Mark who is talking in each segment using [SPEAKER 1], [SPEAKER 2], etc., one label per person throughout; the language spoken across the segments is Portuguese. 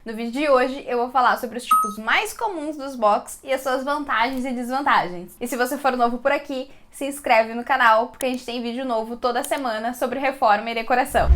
[SPEAKER 1] No vídeo de hoje eu vou falar sobre os tipos mais comuns dos box e as suas vantagens e desvantagens. E se você for novo por aqui, se inscreve no canal, porque a gente tem vídeo novo toda semana sobre reforma e decoração.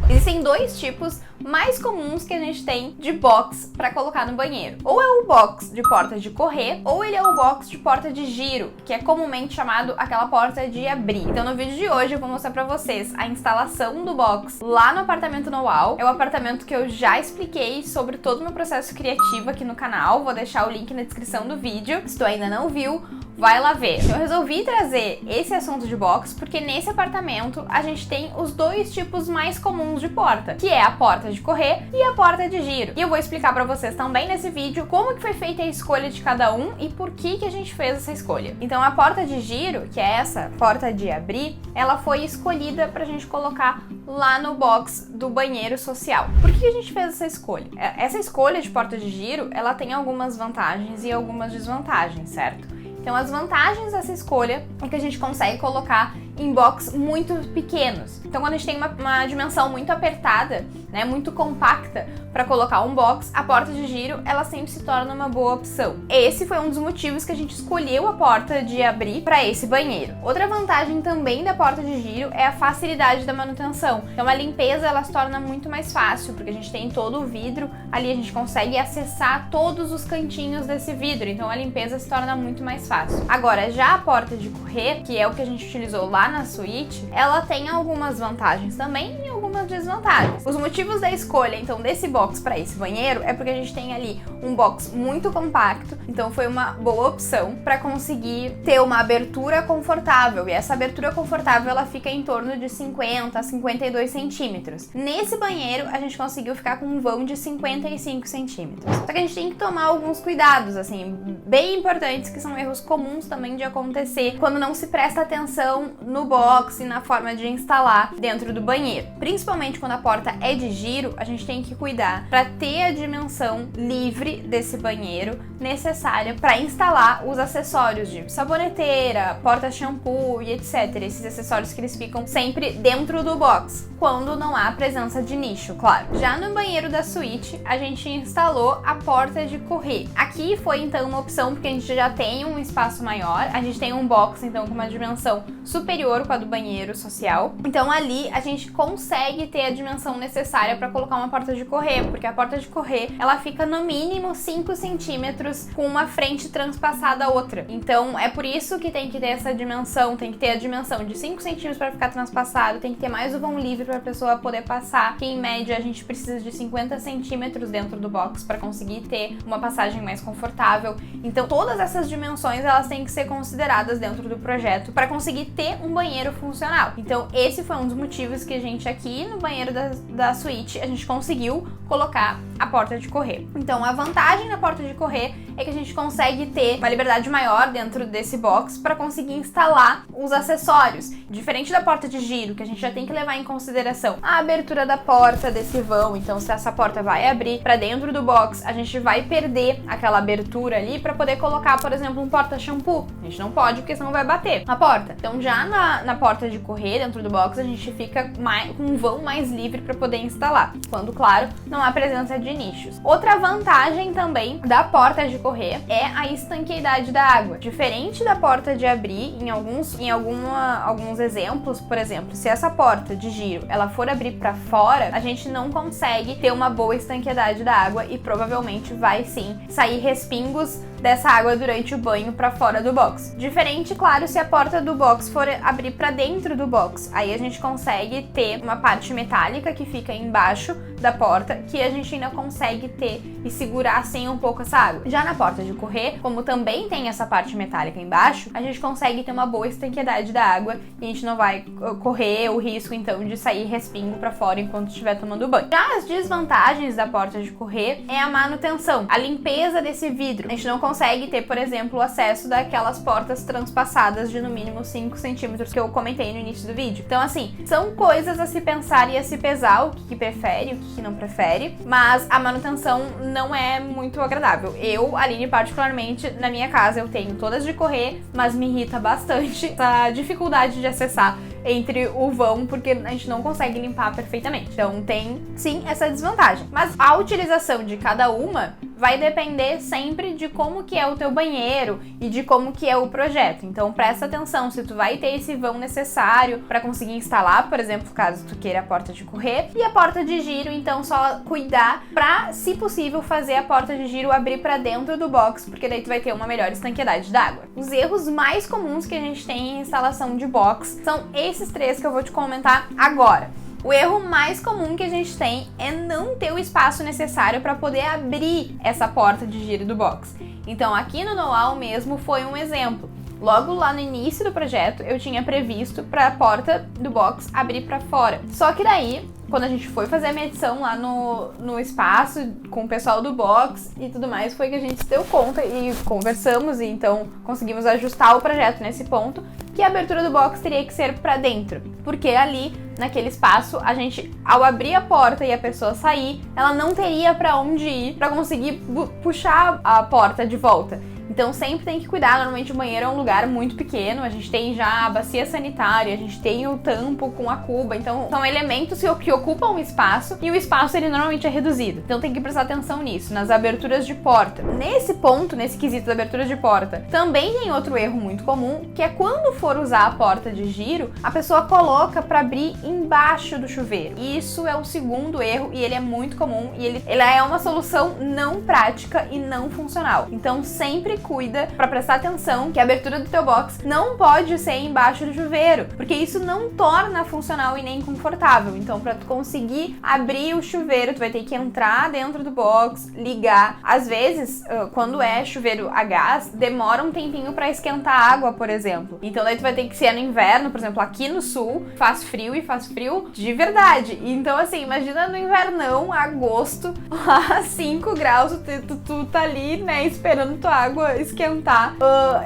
[SPEAKER 1] Existem dois tipos mais comuns que a gente tem de box para colocar no banheiro. Ou é o box de porta de correr, ou ele é o box de porta de giro, que é comumente chamado aquela porta de abrir. Então no vídeo de hoje eu vou mostrar para vocês a instalação do box lá no apartamento Know-How. É o apartamento que eu já expliquei sobre todo o meu processo criativo aqui no canal. Vou deixar o link na descrição do vídeo. Se tu ainda não viu, vai lá ver. Eu resolvi trazer esse assunto de box porque nesse apartamento a gente tem os dois tipos mais comuns de porta, que é a porta de correr e a porta de giro. E eu vou explicar pra vocês também nesse vídeo como que foi feita a escolha de cada um e por que a gente fez essa escolha. Então a porta de giro, que é essa porta de abrir, ela foi escolhida pra gente colocar lá no box do banheiro social. Por que a gente fez essa escolha? Essa escolha de porta de giro, ela tem algumas vantagens e algumas desvantagens, certo? Então as vantagens dessa escolha é que a gente consegue colocar em box muito pequenos. Então quando a gente tem uma dimensão muito apertada, né, muito compacta para colocar um box, a porta de giro ela sempre se torna uma boa opção. Esse foi um dos motivos que a gente escolheu a porta de abrir para esse banheiro. Outra vantagem também da porta de giro é a facilidade da manutenção. Então a limpeza ela se torna muito mais fácil, porque a gente tem todo o vidro, ali a gente consegue acessar todos os cantinhos desse vidro, então a limpeza se torna muito mais fácil. Agora, já a porta de correr, que é o que a gente utilizou lá na suíte, ela tem algumas vantagens também e algumas desvantagens. Os motivos da escolha, então, desse box para esse banheiro é porque a gente tem ali um box muito compacto, então foi uma boa opção para conseguir ter uma abertura confortável, e essa abertura confortável ela fica em torno de 50 a 52 centímetros. Nesse banheiro a gente conseguiu ficar com um vão de 55 centímetros. Só que a gente tem que tomar alguns cuidados, assim, bem importantes, que são erros comuns também de acontecer quando não se presta atenção no box e na forma de instalar dentro do banheiro. Principalmente quando a porta é de giro, a gente tem que cuidar para ter a dimensão livre desse banheiro necessária para instalar os acessórios de saboneteira, porta-shampoo e etc. Esses acessórios que eles ficam sempre dentro do box, quando não há presença de nicho, claro. Já no banheiro da suíte, a gente instalou a porta de correr. Aqui foi então uma opção porque a gente já tem um espaço maior, a gente tem um box então com uma dimensão superior com a do banheiro social. Então ali a gente consegue ter a dimensão necessária para colocar uma porta de correr, porque a porta de correr ela fica no mínimo 5 centímetros com uma frente transpassada a outra. Então é por isso que tem que ter essa dimensão, tem que ter a dimensão de 5 centímetros para ficar transpassado, tem que ter mais o vão livre para a pessoa poder passar, que em média a gente precisa de 50 centímetros dentro do box para conseguir ter uma passagem mais confortável. Então todas essas dimensões elas têm que ser consideradas dentro do projeto para conseguir ter um banheiro funcional. Então esse foi um dos motivos que a gente aqui no banheiro da suíte a gente conseguiu colocar a porta de correr. Então a vantagem da porta de correr é que a gente consegue ter uma liberdade maior dentro desse box para conseguir instalar os acessórios. Diferente da porta de giro, que a gente já tem que levar em consideração a abertura da porta desse vão. Então se essa porta vai abrir para dentro do box, a gente vai perder aquela abertura ali para poder colocar, por exemplo, um porta-shampoo. A gente não pode, porque senão vai bater na porta. Então já na porta de correr, dentro do box, a gente fica com um vão mais livre para poder instalar, quando, claro, não há presença de nichos. Outra vantagem também da porta de correr é a estanqueidade da água. Diferente da porta de abrir, em alguns exemplos, por exemplo, se essa porta de giro ela for abrir para fora, a gente não consegue ter uma boa estanqueidade da água e provavelmente vai sim sair respingos dessa água durante o banho para fora do box. Diferente, claro, se a porta do box for abrir para dentro do box, aí a gente consegue ter uma parte metálica que fica embaixo da porta, que a gente ainda consegue ter e segurar assim um pouco essa água. Já na porta de correr, como também tem essa parte metálica embaixo, a gente consegue ter uma boa estanqueidade da água e a gente não vai correr o risco então de sair respingo para fora enquanto estiver tomando banho. Já as desvantagens da porta de correr é a manutenção, a limpeza desse vidro. A gente não consegue ter, por exemplo, o acesso daquelas portas transpassadas de no mínimo 5 centímetros que eu comentei no início do vídeo. Então assim, são coisas a se pensar e a se pesar, o que prefere, o que não prefere, mas a manutenção não é muito agradável. Eu, Aline, particularmente, na minha casa eu tenho todas de correr, mas me irrita bastante essa dificuldade de acessar entre o vão, porque a gente não consegue limpar perfeitamente. Então tem sim essa desvantagem. Mas a utilização de cada uma vai depender sempre de como que é o teu banheiro e de como que é o projeto. Então presta atenção se tu vai ter esse vão necessário para conseguir instalar, por exemplo, caso tu queira a porta de correr. E a porta de giro, então só cuidar para, se possível, fazer a porta de giro abrir para dentro do box, porque daí tu vai ter uma melhor estanqueidade d'água. Os erros mais comuns que a gente tem em instalação de box são esses 3 que eu vou te comentar agora. O erro mais comum que a gente tem é não ter o espaço necessário para poder abrir essa porta de giro do box. Então aqui no know-how mesmo foi um exemplo. Logo lá no início do projeto eu tinha previsto para a porta do box abrir para fora. Só que daí, quando a gente foi fazer a medição lá no espaço com o pessoal do box e tudo mais, foi que a gente se deu conta e conversamos e então conseguimos ajustar o projeto nesse ponto, que a abertura do box teria que ser para dentro, porque ali naquele espaço a gente, ao abrir a porta e a pessoa sair, ela não teria para onde ir para conseguir puxar a porta de volta. Então sempre tem que cuidar, normalmente o banheiro é um lugar muito pequeno, a gente tem já a bacia sanitária, a gente tem o tampo com a cuba, então são elementos que ocupam o espaço e o espaço ele normalmente é reduzido. Então tem que prestar atenção nisso, nas aberturas de porta. Nesse ponto, nesse quesito da abertura de porta, também tem outro erro muito comum, que é quando for usar a porta de giro, a pessoa coloca para abrir embaixo do chuveiro. Isso é o segundo erro e ele é muito comum e ele é uma solução não prática e não funcional. Então sempre cuida para prestar atenção que a abertura do teu box não pode ser embaixo do chuveiro, porque isso não torna funcional e nem confortável. Então, para tu conseguir abrir o chuveiro, tu vai ter que entrar dentro do box, ligar. Às vezes, quando é chuveiro a gás, demora um tempinho para esquentar a água, por exemplo. Então, daí tu vai ter que ser no inverno, por exemplo, aqui no sul, faz frio de verdade. Então, assim, imagina no invernão, agosto, a 5 graus, tu tá ali, né, esperando tua água esquentar.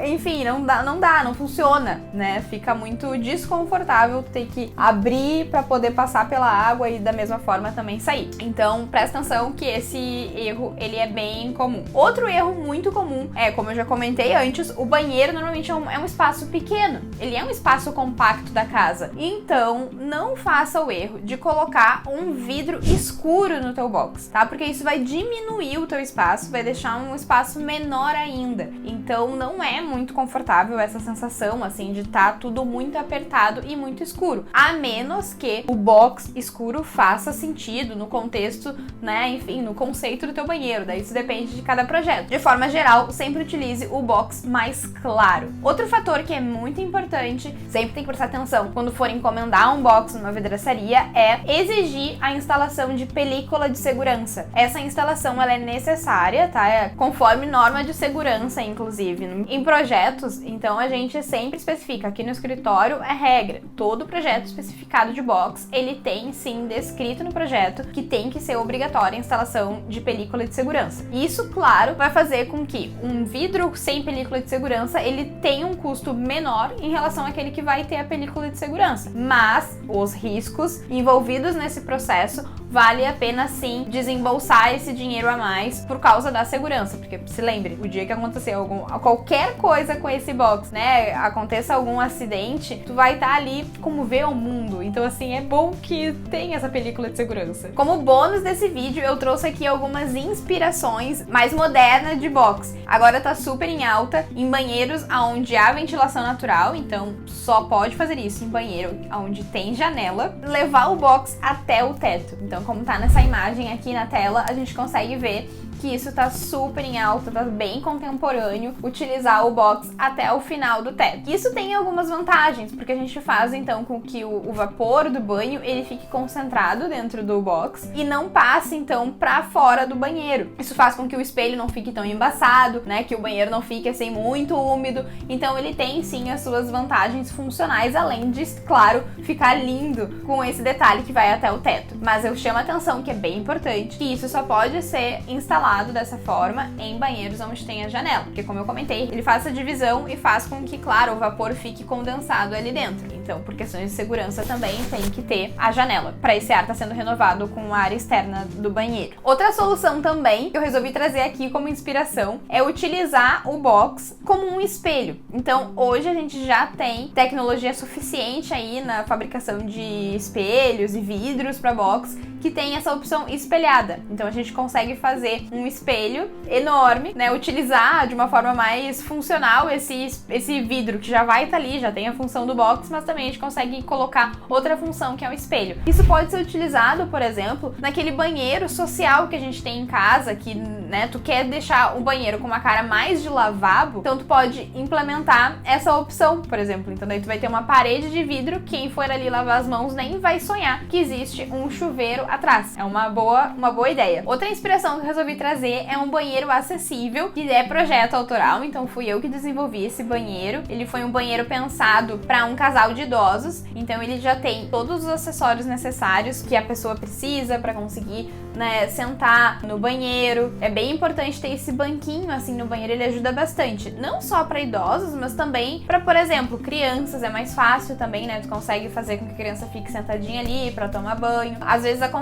[SPEAKER 1] Enfim, não funciona, né? Fica muito desconfortável ter que abrir para poder passar pela água e da mesma forma também sair. Então, presta atenção que esse erro, ele é bem comum. Outro erro muito comum é, como eu já comentei antes, o banheiro normalmente é um espaço pequeno. Ele é um espaço compacto da casa. Então, não faça o erro de colocar um vidro escuro no teu box, tá? Porque isso vai diminuir o teu espaço, vai deixar um espaço menor ainda. Então não é muito confortável essa sensação assim de estar tudo muito apertado e muito escuro, a menos que o box escuro faça sentido no contexto, né, enfim, no conceito do teu banheiro. Daí isso depende de cada projeto. De forma geral, sempre utilize o box mais claro. Outro fator que é muito importante, sempre tem que prestar atenção quando for encomendar um box numa vidraçaria, é exigir a instalação de película de segurança. Essa instalação ela é necessária, tá? É conforme norma de segurança, inclusive. Em projetos, então a gente sempre especifica, aqui no escritório é regra, todo projeto especificado de box, ele tem sim descrito no projeto que tem que ser obrigatória a instalação de película de segurança. Isso, claro, vai fazer com que um vidro sem película de segurança, ele tenha um custo menor em relação àquele que vai ter a película de segurança. Mas os riscos envolvidos nesse processo vale a pena sim desembolsar esse dinheiro a mais por causa da segurança, porque se lembre, o dia que acontecer qualquer coisa com esse box, né, aconteça algum acidente, tu vai estar ali como vê o mundo. Então assim, é bom que tenha essa película de segurança. Como bônus desse vídeo, eu trouxe aqui algumas inspirações mais modernas de box. Agora tá super em alta em banheiros onde há ventilação natural, então só pode fazer isso em banheiro onde tem janela, levar o box até o teto. Então, como tá nessa imagem aqui na tela, a gente consegue ver que isso tá super em alta, tá bem contemporâneo, utilizar o box até o final do teto. Isso tem algumas vantagens, porque a gente faz então com que o vapor do banho ele fique concentrado dentro do box e não passe então pra fora do banheiro. Isso faz com que o espelho não fique tão embaçado, né, que o banheiro não fique assim muito úmido. Então ele tem sim as suas vantagens funcionais, além de, claro, ficar lindo com esse detalhe que vai até o teto. Mas eu chamo a atenção que é bem importante que isso só pode ser instalado dessa forma em banheiros onde tem a janela, porque como eu comentei, ele faz essa divisão e faz com que, claro, o vapor fique condensado ali dentro. Então, por questões de segurança também tem que ter a janela, para esse ar estar sendo renovado com a área externa do banheiro. Outra solução também que eu resolvi trazer aqui como inspiração é utilizar o box como um espelho. Então, hoje a gente já tem tecnologia suficiente aí na fabricação de espelhos e vidros para box que tem essa opção espelhada. Então a gente consegue fazer um espelho enorme, né? Utilizar de uma forma mais funcional esse vidro que já vai estar ali, já tem a função do box, mas também a gente consegue colocar outra função que é o espelho. Isso pode ser utilizado, por exemplo, naquele banheiro social que a gente tem em casa, que, né, tu quer deixar o banheiro com uma cara mais de lavabo, então tu pode implementar essa opção, por exemplo. Então daí tu vai ter uma parede de vidro, quem for ali lavar as mãos nem vai sonhar que existe um chuveiro atrás. É uma boa ideia. Outra inspiração que eu resolvi trazer é um banheiro acessível, que é projeto autoral, então fui eu que desenvolvi esse banheiro. Ele foi um banheiro pensado para um casal de idosos, então ele já tem todos os acessórios necessários que a pessoa precisa para conseguir, né, sentar no banheiro. É bem importante ter esse banquinho assim no banheiro, ele ajuda bastante, não só para idosos, mas também para, por exemplo, crianças. É mais fácil também, né? Tu consegue fazer com que a criança fique sentadinha ali para tomar banho. Às vezes acontece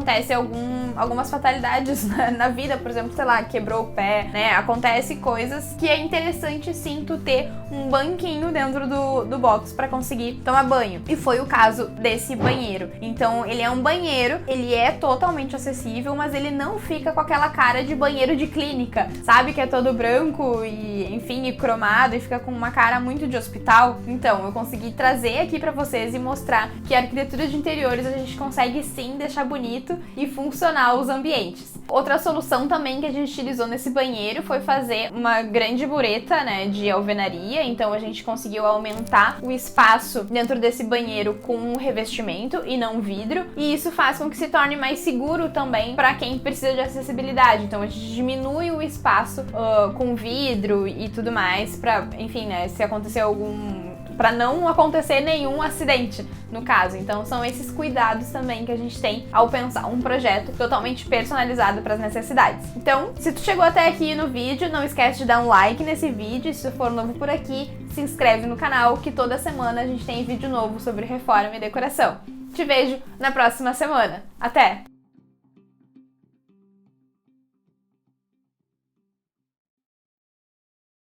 [SPEAKER 1] algumas fatalidades na vida, por exemplo, sei lá, quebrou o pé, né? Acontece coisas que é interessante sim tu ter um banquinho dentro do box para conseguir tomar banho. E foi o caso desse banheiro. Então ele é um banheiro, ele é totalmente acessível, mas ele não fica com aquela cara de banheiro de clínica, sabe? Que é todo branco e, enfim, e cromado e fica com uma cara muito de hospital. Então eu consegui trazer aqui pra vocês e mostrar que a arquitetura de interiores a gente consegue sim deixar bonito e funcional os ambientes. Outra solução também que a gente utilizou nesse banheiro foi fazer uma grande mureta, né, de alvenaria. Então a gente conseguiu aumentar o espaço dentro desse banheiro com um revestimento e não vidro, e isso faz com que se torne mais seguro também para quem precisa de acessibilidade. Então a gente diminui o espaço com vidro e tudo mais para, enfim, né, se acontecer para não acontecer nenhum acidente, no caso. Então são esses cuidados também que a gente tem ao pensar um projeto totalmente personalizado para as necessidades. Então, se tu chegou até aqui no vídeo, não esquece de dar um like nesse vídeo. Se tu for novo por aqui, se inscreve no canal, que toda semana a gente tem vídeo novo sobre reforma e decoração. Te vejo na próxima semana. Até!